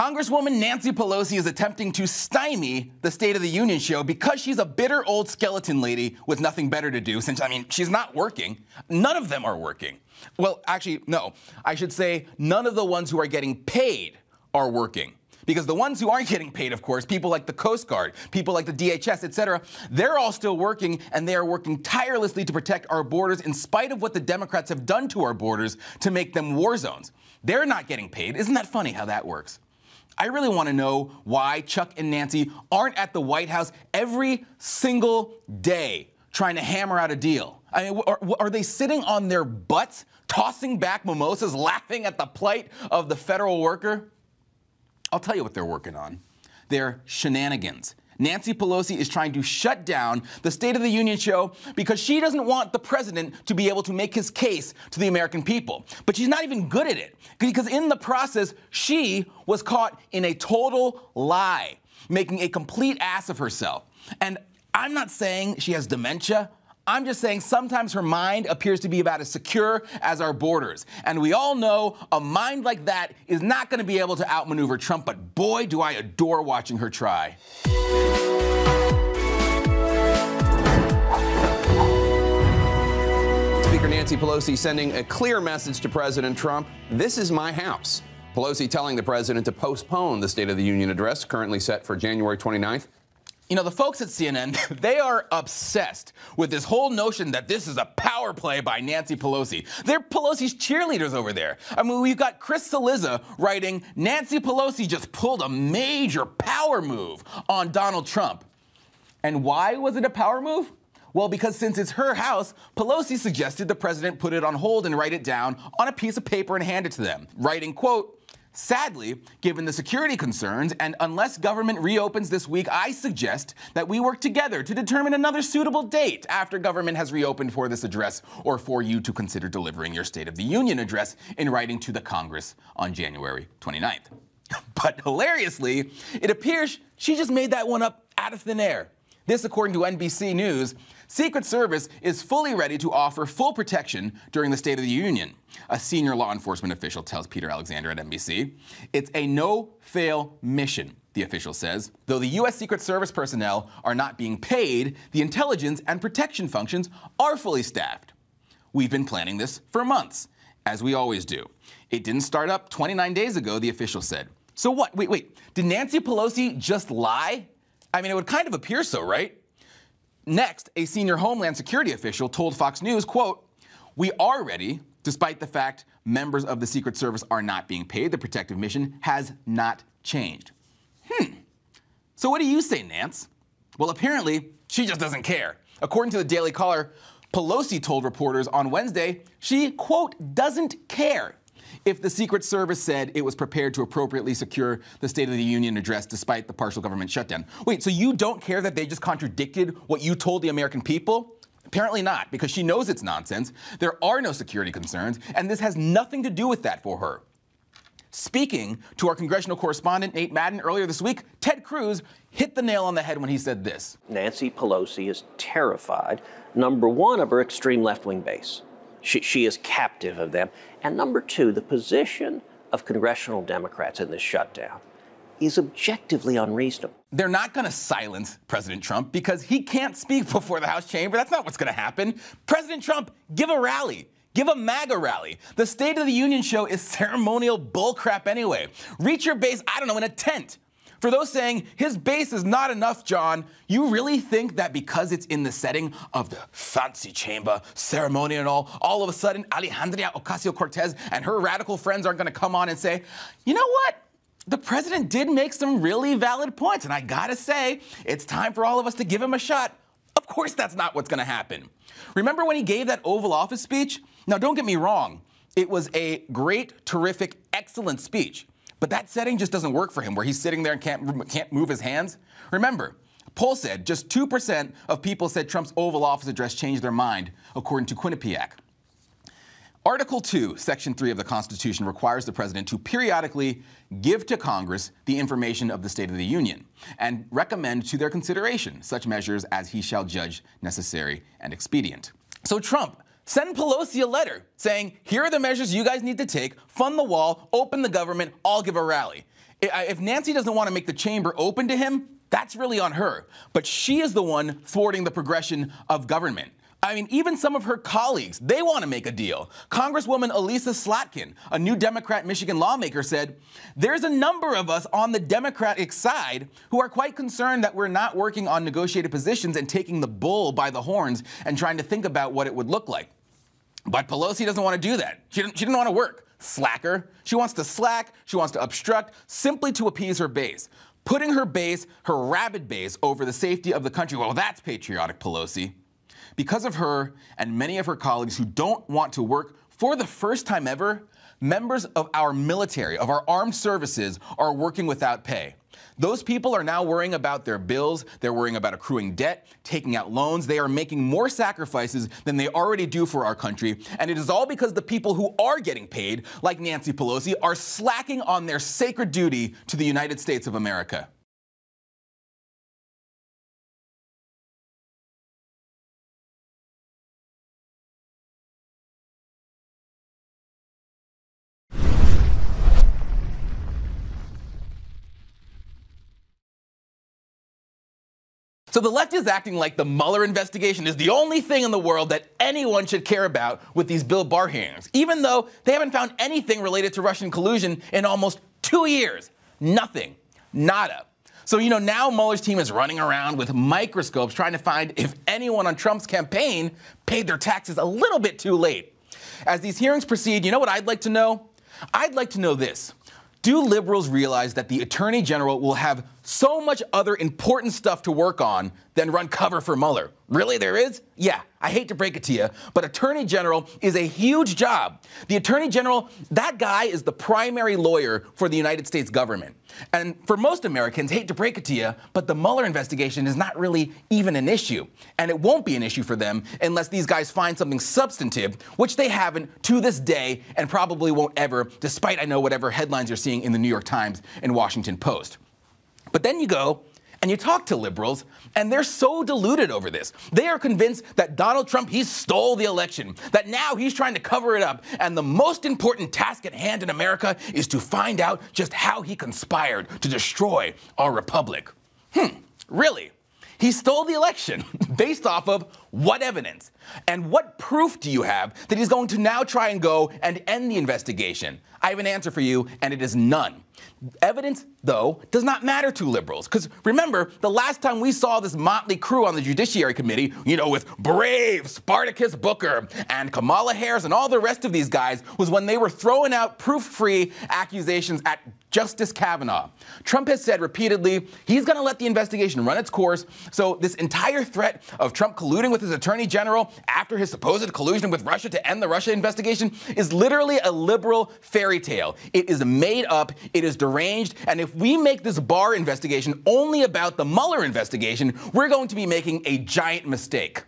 Congresswoman Nancy Pelosi is attempting to stymie the State of the Union show because she's a bitter old skeleton lady with nothing better to do since, she's not working. None of them are working. Well, actually, no. I should say none of the ones who are getting paid are working. Because the ones who aren't getting paid, of course, people like the Coast Guard, people like the DHS, etc., they're all still working, and they are working tirelessly to protect our borders in spite of what the Democrats have done to our borders to make them war zones. They're not getting paid. Isn't that funny how that works? I really want to know why Chuck and Nancy aren't at the White House every single day trying to hammer out a deal. Are they sitting on their butts, tossing back mimosas, laughing at the plight of the federal worker? I'll tell you what they're working on. They're shenanigans. Nancy Pelosi is trying to shut down the State of the Union show because she doesn't want the president to be able to make his case to the American people. But she's not even good at it because in the process, she was caught in a total lie, making a complete ass of herself. And I'm not saying she has dementia. I'm just saying sometimes her mind appears to be about as secure as our borders. And we all know a mind like that is not going to be able to outmaneuver Trump, but boy, do I adore watching her try. Speaker Nancy Pelosi sending a clear message to President Trump. This is my house. Pelosi telling the president to postpone the State of the Union address, currently set for January 29th. You know, the folks at CNN, they are obsessed with this whole notion that this is a power play by Nancy Pelosi. They're Pelosi's cheerleaders over there. We've got Chris Cillizza writing, Nancy Pelosi just pulled a major power move on Donald Trump. And why was it a power move? Well, because since it's her house, Pelosi suggested the president put it on hold and write it down on a piece of paper and hand it to them, writing, quote, sadly, given the security concerns, and unless government reopens this week, I suggest that we work together to determine another suitable date after government has reopened for this address or for you to consider delivering your State of the Union address in writing to the Congress on January 29th. But hilariously, it appears she just made that one up out of thin air. This, according to NBC News, Secret Service is fully ready to offer full protection during the State of the Union, a senior law enforcement official tells Peter Alexander at NBC. It's a no-fail mission, the official says. Though the U.S. Secret Service personnel are not being paid, the intelligence and protection functions are fully staffed. We've been planning this for months, as we always do. It didn't start up 29 days ago, the official said. So what? Wait. Did Nancy Pelosi just lie? It would kind of appear so, right? Next, a senior Homeland Security official told Fox News, quote, we are ready, despite the fact members of the Secret Service are not being paid. The protective mission has not changed. So what do you say, Nance? Well, apparently, she just doesn't care. According to the Daily Caller, Pelosi told reporters on Wednesday she, quote, doesn't care if the Secret Service said it was prepared to appropriately secure the State of the Union address despite the partial government shutdown. Wait, so you don't care that they just contradicted what you told the American people? Apparently not, because she knows it's nonsense. There are no security concerns, and this has nothing to do with that for her. Speaking to our congressional correspondent, Nate Madden, earlier this week, Ted Cruz hit the nail on the head when he said this. Nancy Pelosi is terrified, number one, of her extreme left-wing base. She is captive of them. And number two, the position of congressional Democrats in this shutdown is objectively unreasonable. They're not going to silence President Trump because he can't speak before the House chamber. That's not what's going to happen. President Trump, give a rally. Give a MAGA rally. The State of the Union show is ceremonial bullcrap anyway. Reach your base, in a tent. For those saying his base is not enough, John, you really think that because it's in the setting of the fancy chamber ceremony and all of a sudden Alejandria Ocasio-Cortez and her radical friends aren't going to come on and say, you know what? The president did make some really valid points, and I gotta say, it's time for all of us to give him a shot. Of course that's not what's going to happen. Remember when he gave that Oval Office speech? Now, don't get me wrong. It was a great, terrific, excellent speech. But that setting just doesn't work for him, where he's sitting there and can't move his hands. Remember, a poll said just 2% of people said Trump's Oval Office address changed their mind, according to Quinnipiac. Article 2, Section 3 of the Constitution requires the president to periodically give to Congress the information of the State of the Union and recommend to their consideration such measures as he shall judge necessary and expedient. So Trump Send Pelosi a letter saying, here are the measures you guys need to take, fund the wall, open the government, I'll give a rally. If Nancy doesn't want to make the chamber open to him, that's really on her. But she is the one thwarting the progression of government. I mean, even some of her colleagues, they want to make a deal. Congresswoman Elisa Slotkin, a new Democrat Michigan lawmaker, said, there's a number of us on the Democratic side who are quite concerned that we're not working on negotiated positions and taking the bull by the horns and trying to think about what it would look like. But Pelosi doesn't want to do that. She didn't want to work. Slacker. She wants to slack. She wants to obstruct simply to appease her base. Putting her base, her rabid base, over the safety of the country. Well, that's patriotic, Pelosi. Because of her and many of her colleagues who don't want to work, for the first time ever, members of our military, of our armed services, are working without pay. Those people are now worrying about their bills. They're worrying about accruing debt, taking out loans. They are making more sacrifices than they already do for our country. And it is all because the people who are getting paid, like Nancy Pelosi, are slacking on their sacred duty to the United States of America. So the left is acting like the Mueller investigation is the only thing in the world that anyone should care about with these Bill Barr hearings, even though they haven't found anything related to Russian collusion in almost 2 years. Nothing. Nada. So, now Mueller's team is running around with microscopes trying to find if anyone on Trump's campaign paid their taxes a little bit too late. As these hearings proceed, you know what I'd like to know? I'd like to know this. Do liberals realize that the Attorney General will have so much other important stuff to work on than run cover for Mueller? Really, there is? Yeah, I hate to break it to you, but Attorney General is a huge job. The Attorney General, that guy is the primary lawyer for the United States government. And for most Americans, hate to break it to you, but the Mueller investigation is not really even an issue. And it won't be an issue for them unless these guys find something substantive, which they haven't to this day and probably won't ever, despite I know whatever headlines you're seeing in the New York Times and Washington Post. But then you go and you talk to liberals, and they're so deluded over this. They are convinced that Donald Trump, he stole the election, that now he's trying to cover it up, and the most important task at hand in America is to find out just how he conspired to destroy our republic. Really? He stole the election based off of what evidence? And what proof do you have that he's going to now try and go and end the investigation? I have an answer for you, and it is none. Evidence, though, does not matter to liberals. Because remember, the last time we saw this motley crew on the Judiciary Committee, with brave Spartacus Booker and Kamala Harris and all the rest of these guys, was when they were throwing out proof-free accusations at Justice Kavanaugh. Trump has said repeatedly he's going to let the investigation run its course. So this entire threat of Trump colluding with his attorney general after his supposed collusion with Russia to end the Russia investigation is literally a liberal fairy tale. It is made up. It is deranged. And if we make this Barr investigation only about the Mueller investigation, we're going to be making a giant mistake.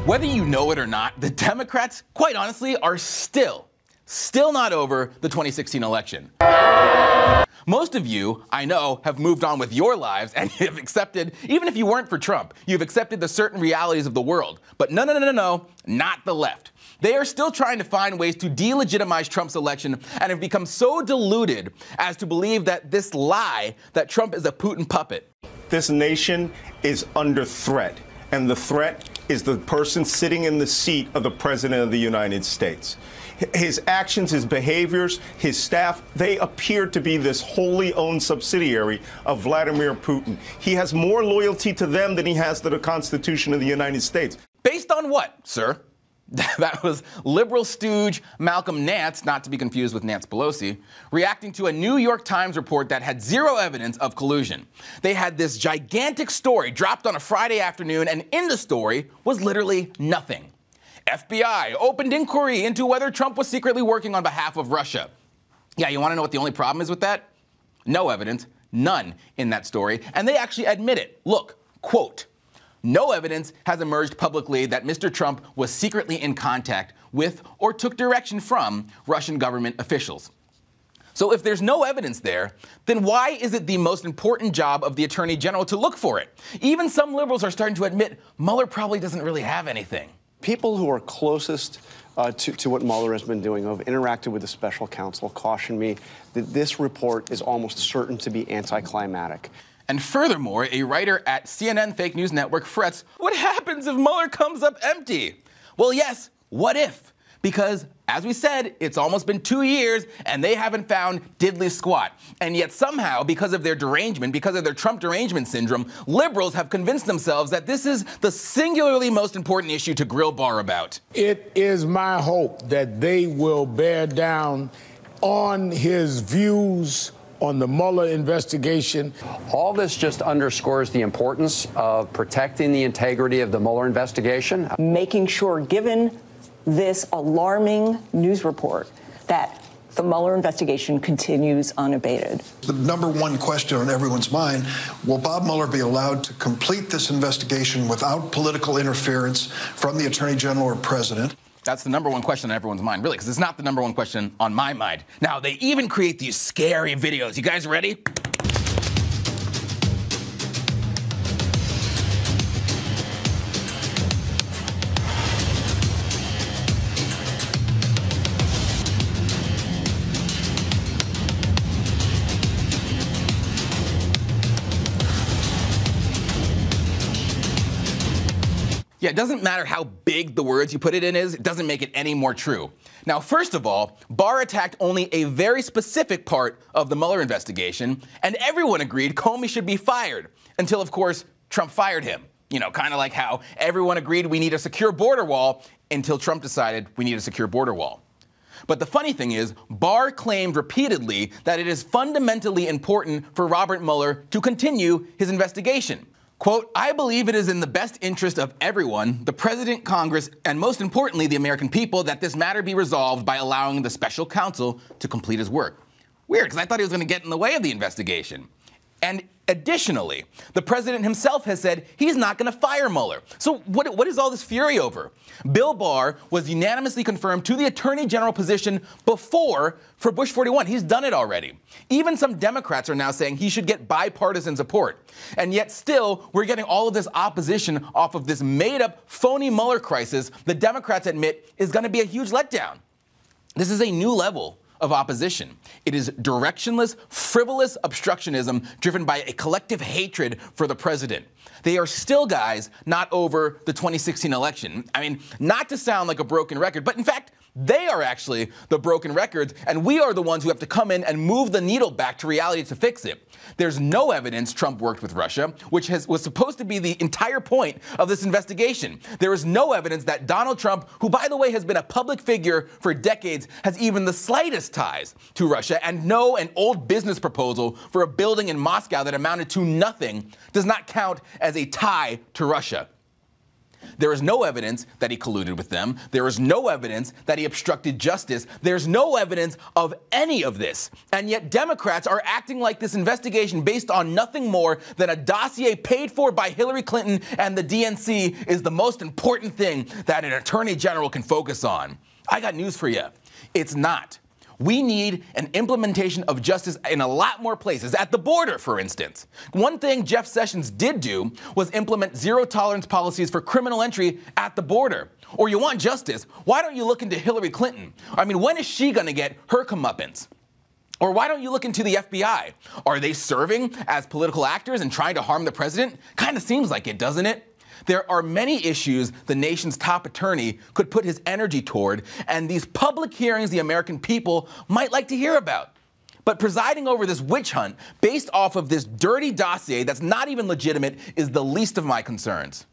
Whether you know it or not, the Democrats, quite honestly, are still not over the 2016 election. Most of you, I know, have moved on with your lives and have accepted, even if you weren't for Trump, you've accepted the certain realities of the world. But no, not the left. They are still trying to find ways to delegitimize Trump's election and have become so deluded as to believe that this lie that Trump is a Putin puppet. This nation is under threat, and the threat is the person sitting in the seat of the President of the United States. His actions, his behaviors, his staff, they appear to be this wholly owned subsidiary of Vladimir Putin. He has more loyalty to them than he has to the Constitution of the United States. Based on what, sir? That was liberal stooge Malcolm Nance, not to be confused with Nancy Pelosi, reacting to a New York Times report that had zero evidence of collusion. They had this gigantic story dropped on a Friday afternoon, and in the story was literally nothing. FBI opened inquiry into whether Trump was secretly working on behalf of Russia. Yeah, you want to know what the only problem is with that? No evidence, none in that story, and they actually admit it. Look, quote, "No evidence has emerged publicly that Mr. Trump was secretly in contact with or took direction from Russian government officials." So if there's no evidence there, then why is it the most important job of the Attorney General to look for it? Even some liberals are starting to admit Mueller probably doesn't really have anything. People who are closest to what Mueller has been doing, who have interacted with the special counsel, caution me that this report is almost certain to be anticlimactic. And furthermore, a writer at CNN Fake News Network frets, what happens if Mueller comes up empty? Well, yes, what if? Because, as we said, it's almost been 2 years and they haven't found diddly squat. And yet somehow, because of their derangement, because of their Trump derangement syndrome, liberals have convinced themselves that this is the singularly most important issue to grill Barr about. It is my hope that they will bear down on his views on the Mueller investigation. All this just underscores the importance of protecting the integrity of the Mueller investigation. Making sure, given this alarming news report, that the Mueller investigation continues unabated. The number one question on everyone's mind, will Bob Mueller be allowed to complete this investigation without political interference from the Attorney General or President? That's the number one question on everyone's mind, really, because it's not the number one question on my mind. Now, they even create these scary videos. You guys ready? Yeah, it doesn't matter how big the words you put it in is, it doesn't make it any more true. Now, first of all, Barr attacked only a very specific part of the Mueller investigation, and everyone agreed Comey should be fired, until, of course, Trump fired him. You know, kind of like how everyone agreed we need a secure border wall, until Trump decided we need a secure border wall. But the funny thing is, Barr claimed repeatedly that it is fundamentally important for Robert Mueller to continue his investigation. Quote, I believe it is in the best interest of everyone, the President, Congress, and most importantly, the American people, that this matter be resolved by allowing the special counsel to complete his work. Weird, because I thought he was going to get in the way of the investigation. And additionally, the president himself has said he's not going to fire Mueller. So what is all this fury over? Bill Barr was unanimously confirmed to the Attorney General position before for Bush 41. He's done it already. Even some Democrats are now saying he should get bipartisan support. And yet still, we're getting all of this opposition off of this made-up, phony Mueller crisis the Democrats admit is going to be a huge letdown. This is a new level of opposition. It is directionless, frivolous obstructionism driven by a collective hatred for the president. They are still, guys, not over the 2016 election. I mean, not to sound like a broken record, but in fact, they are actually the broken records, and we are the ones who have to come in and move the needle back to reality to fix it. There's no evidence Trump worked with Russia, which was supposed to be the entire point of this investigation. There is no evidence that Donald Trump, who, by the way, has been a public figure for decades, has even the slightest ties to Russia, and no, an old business proposal for a building in Moscow that amounted to nothing does not count as a tie to Russia. There is no evidence that he colluded with them. There is no evidence that he obstructed justice. There's no evidence of any of this. And yet Democrats are acting like this investigation based on nothing more than a dossier paid for by Hillary Clinton and the DNC is the most important thing that an attorney general can focus on. I got news for you. It's not. We need an implementation of justice in a lot more places, at the border, for instance. One thing Jeff Sessions did do was implement zero-tolerance policies for criminal entry at the border. Or you want justice, why don't you look into Hillary Clinton? I mean, when is she going to get her comeuppance? Or why don't you look into the FBI? Are they serving as political actors and trying to harm the president? Kind of seems like it, doesn't it? There are many issues the nation's top attorney could put his energy toward, and these public hearings the American people might like to hear about. But presiding over this witch hunt based off of this dirty dossier that's not even legitimate is the least of my concerns.